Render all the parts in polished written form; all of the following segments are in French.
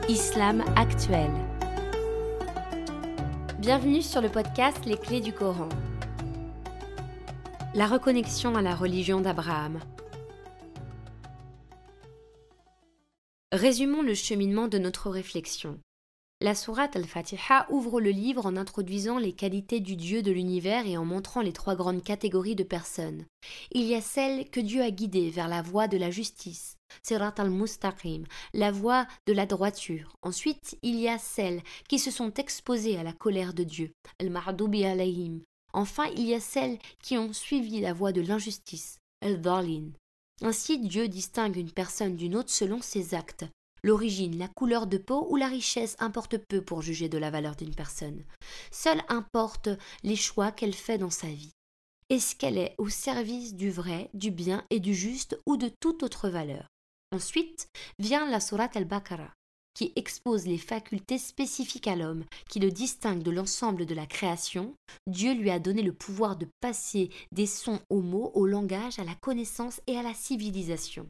Islam actuel. Bienvenue sur le podcast Les clés du Coran. La reconnexion à la religion d'Abraham. Résumons le cheminement de notre réflexion. La sourate Al-Fatiha ouvre le livre en introduisant les qualités du Dieu de l'univers et en montrant les trois grandes catégories de personnes. Il y a celles que Dieu a guidées vers la voie de la justice, Sirat al-Mustaqim, la voie de la droiture. Ensuite, il y a celles qui se sont exposées à la colère de Dieu, Al-Ma'doubi alayhim. Enfin, il y a celles qui ont suivi la voie de l'injustice, Al-Dhalin. Ainsi, Dieu distingue une personne d'une autre selon ses actes. L'origine, la couleur de peau ou la richesse importent peu pour juger de la valeur d'une personne. Seul importe les choix qu'elle fait dans sa vie. Est-ce qu'elle est au service du vrai, du bien et du juste ou de toute autre valeur? Ensuite vient la sourate Al-Baqarah, qui expose les facultés spécifiques à l'homme, qui le distingue de l'ensemble de la création. Dieu lui a donné le pouvoir de passer des sons aux mots, au langage, à la connaissance et à la civilisation.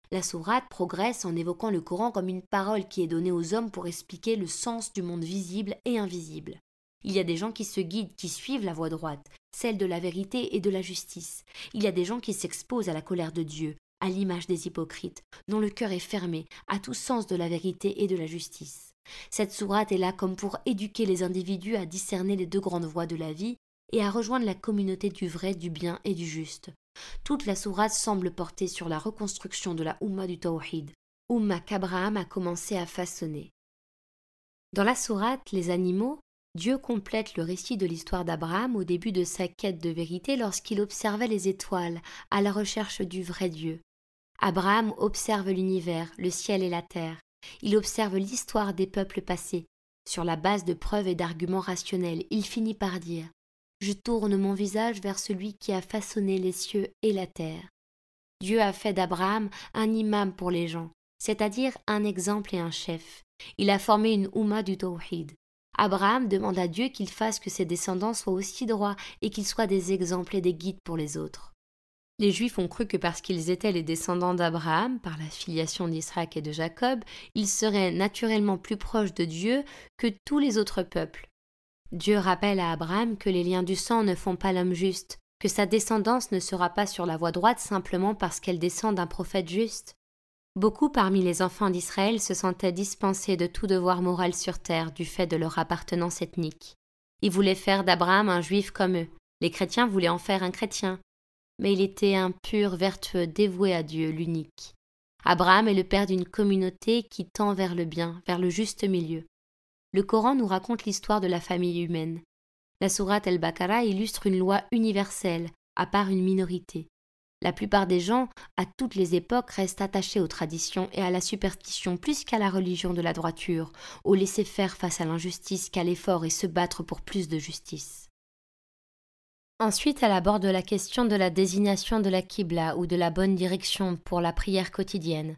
La sourate progresse en évoquant le Coran comme une parole qui est donnée aux hommes pour expliquer le sens du monde visible et invisible. Il y a des gens qui se guident, qui suivent la voie droite, celle de la vérité et de la justice. Il y a des gens qui s'exposent à la colère de Dieu, à l'image des hypocrites, dont le cœur est fermé à tout sens de la vérité et de la justice. Cette sourate est là comme pour éduquer les individus à discerner les deux grandes voies de la vie et à rejoindre la communauté du vrai, du bien et du juste. Toute la sourate semble porter sur la reconstruction de la Oumma du Tawhid, Oumma qu'Abraham a commencé à façonner. Dans la sourate, les animaux, Dieu complète le récit de l'histoire d'Abraham au début de sa quête de vérité lorsqu'il observait les étoiles à la recherche du vrai Dieu. Abraham observe l'univers, le ciel et la terre. Il observe l'histoire des peuples passés. Sur la base de preuves et d'arguments rationnels, il finit par dire: je tourne mon visage vers celui qui a façonné les cieux et la terre. Dieu a fait d'Abraham un imam pour les gens, c'est-à-dire un exemple et un chef. Il a formé une Oumma du Tawhid. Abraham demande à Dieu qu'il fasse que ses descendants soient aussi droits et qu'ils soient des exemples et des guides pour les autres. Les Juifs ont cru que parce qu'ils étaient les descendants d'Abraham, par la filiation d'Isaac et de Jacob, ils seraient naturellement plus proches de Dieu que tous les autres peuples. Dieu rappelle à Abraham que les liens du sang ne font pas l'homme juste, que sa descendance ne sera pas sur la voie droite simplement parce qu'elle descend d'un prophète juste. Beaucoup parmi les enfants d'Israël se sentaient dispensés de tout devoir moral sur terre du fait de leur appartenance ethnique. Ils voulaient faire d'Abraham un juif comme eux. Les chrétiens voulaient en faire un chrétien. Mais il était un pur vertueux dévoué à Dieu, l'unique. Abraham est le père d'une communauté qui tend vers le bien, vers le juste milieu. Le Coran nous raconte l'histoire de la famille humaine. La sourate Al-Baqarah illustre une loi universelle, à part une minorité. La plupart des gens, à toutes les époques, restent attachés aux traditions et à la superstition plus qu'à la religion de la droiture, au laisser-faire face à l'injustice qu'à l'effort et se battre pour plus de justice. Ensuite, elle aborde la question de la désignation de la Qibla ou de la bonne direction pour la prière quotidienne.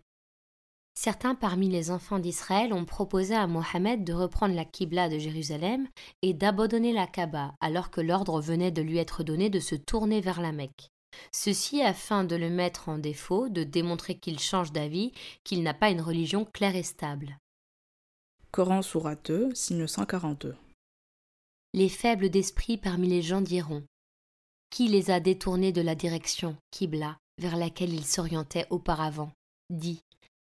Certains parmi les enfants d'Israël ont proposé à Mohammed de reprendre la Qibla de Jérusalem et d'abandonner la Kaaba, alors que l'ordre venait de lui être donné de se tourner vers la Mecque. Ceci afin de le mettre en défaut, de démontrer qu'il change d'avis, qu'il n'a pas une religion claire et stable. Coran sourate 2, signe 142. Les faibles d'esprit parmi les gens diront: qui les a détournés de la direction, Qibla, vers laquelle ils s'orientaient auparavant? Dis: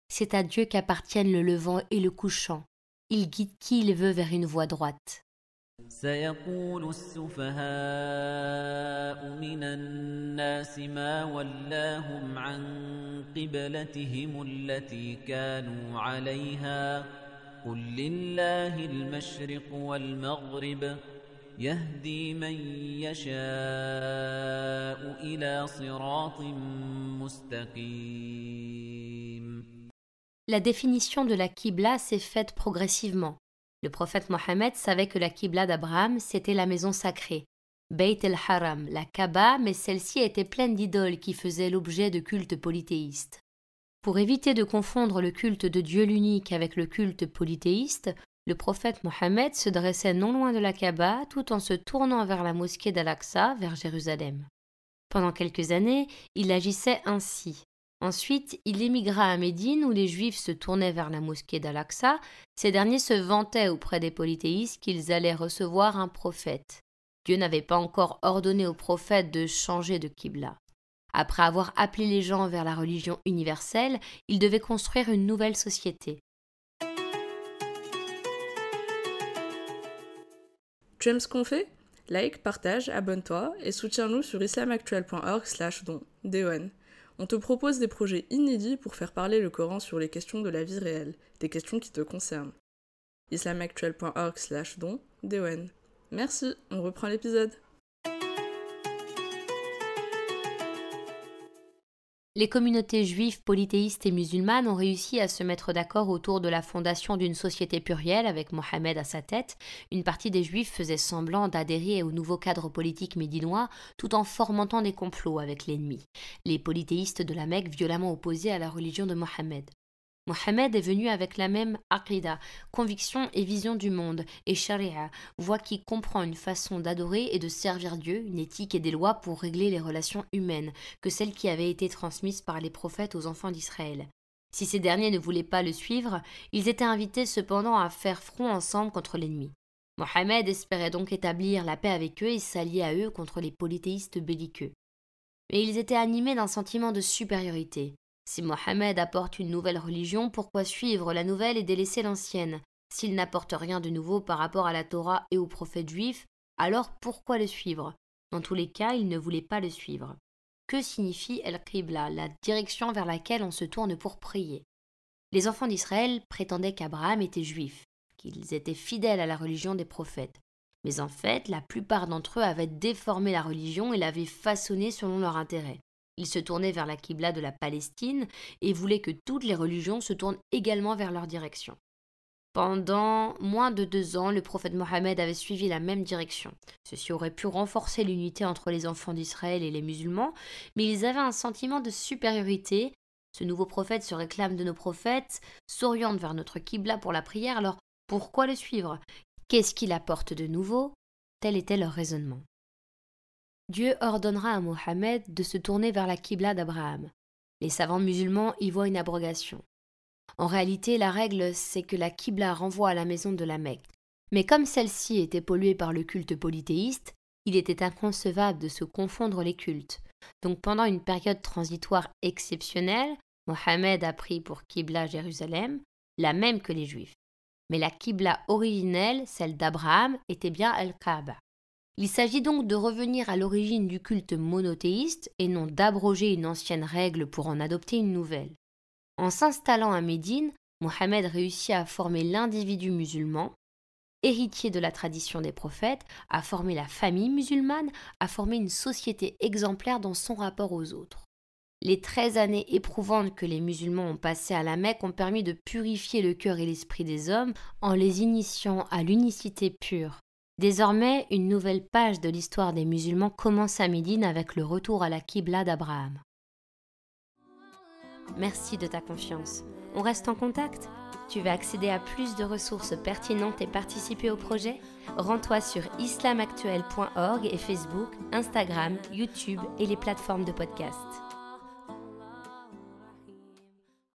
c'est à Dieu qu'appartiennent le levant et le couchant. Il guide qui il veut vers une voie droite. سيقول السفهاء من الناس ما ولاهم عن قبلتهم التي كانوا عليها قل لله المشرق والمغرب يهدي من يشاء إلى صراط مستقيم. La définition de la Qibla s'est faite progressivement. Le prophète Mohammed savait que la Qibla d'Abraham, c'était la maison sacrée, Beit el-Haram, la Kaaba, mais celle-ci était pleine d'idoles qui faisaient l'objet de cultes polythéistes. Pour éviter de confondre le culte de Dieu l'unique avec le culte polythéiste, le prophète Mohammed se dressait non loin de la Kaaba tout en se tournant vers la mosquée d'Al-Aqsa, vers Jérusalem. Pendant quelques années, il agissait ainsi. Ensuite, il émigra à Médine où les Juifs se tournaient vers la mosquée d'Al-Aqsa. Ces derniers se vantaient auprès des polythéistes qu'ils allaient recevoir un prophète. Dieu n'avait pas encore ordonné aux prophètes de changer de qibla. Après avoir appelé les gens vers la religion universelle, il devait construire une nouvelle société. Tu aimes ce qu'on fait? Like, partage, abonne-toi et soutiens-nous sur islamactuel.org/don. DON. On te propose des projets inédits pour faire parler le Coran sur les questions de la vie réelle, des questions qui te concernent. islamactuel.org/don. DON. Merci, on reprend l'épisode. Les communautés juives, polythéistes et musulmanes ont réussi à se mettre d'accord autour de la fondation d'une société plurielle avec Mohammed à sa tête. Une partie des juifs faisait semblant d'adhérer au nouveau cadre politique médinois tout en fomentant des complots avec l'ennemi, les polythéistes de la Mecque violemment opposés à la religion de Mohammed. Mohammed est venu avec la même aqida, conviction et vision du monde, et sharia, voie qui comprend une façon d'adorer et de servir Dieu, une éthique et des lois pour régler les relations humaines, que celles qui avaient été transmises par les prophètes aux enfants d'Israël. Si ces derniers ne voulaient pas le suivre, ils étaient invités cependant à faire front ensemble contre l'ennemi. Mohammed espérait donc établir la paix avec eux et s'allier à eux contre les polythéistes belliqueux. Mais ils étaient animés d'un sentiment de supériorité. Si Mohammed apporte une nouvelle religion, pourquoi suivre la nouvelle et délaisser l'ancienne? S'il n'apporte rien de nouveau par rapport à la Torah et aux prophètes juifs, alors pourquoi le suivre? Dans tous les cas, ils ne voulaient pas le suivre. Que signifie El-Qibla, la direction vers laquelle on se tourne pour prier? Les enfants d'Israël prétendaient qu'Abraham était juif, qu'ils étaient fidèles à la religion des prophètes. Mais en fait, la plupart d'entre eux avaient déformé la religion et l'avaient façonnée selon leur intérêt. Ils se tournaient vers la Qibla de la Palestine et voulaient que toutes les religions se tournent également vers leur direction. Pendant moins de 2 ans, le prophète Mohammed avait suivi la même direction. Ceci aurait pu renforcer l'unité entre les enfants d'Israël et les musulmans, mais ils avaient un sentiment de supériorité. Ce nouveau prophète se réclame de nos prophètes, s'oriente vers notre Qibla pour la prière, alors pourquoi le suivre? Qu'est-ce qu'il apporte de nouveau? Tel était leur raisonnement. Dieu ordonnera à Mohammed de se tourner vers la Qibla d'Abraham. Les savants musulmans y voient une abrogation. En réalité, la règle, c'est que la Qibla renvoie à la maison de la Mecque. Mais comme celle-ci était polluée par le culte polythéiste, il était inconcevable de se confondre les cultes. Donc pendant une période transitoire exceptionnelle, Mohammed a pris pour Qibla Jérusalem, la même que les Juifs. Mais la Qibla originelle, celle d'Abraham, était bien Al-Kaaba. Il s'agit donc de revenir à l'origine du culte monothéiste et non d'abroger une ancienne règle pour en adopter une nouvelle. En s'installant à Médine, Mohammed réussit à former l'individu musulman, héritier de la tradition des prophètes, à former la famille musulmane, à former une société exemplaire dans son rapport aux autres. Les 13 années éprouvantes que les musulmans ont passées à la Mecque ont permis de purifier le cœur et l'esprit des hommes en les initiant à l'unicité pure. Désormais, une nouvelle page de l'histoire des musulmans commence à Médine avec le retour à la Qibla d'Abraham. Merci de ta confiance. On reste en contact? Tu veux accéder à plus de ressources pertinentes et participer au projet? Rends-toi sur islamactuel.org et Facebook, Instagram, YouTube et les plateformes de podcast.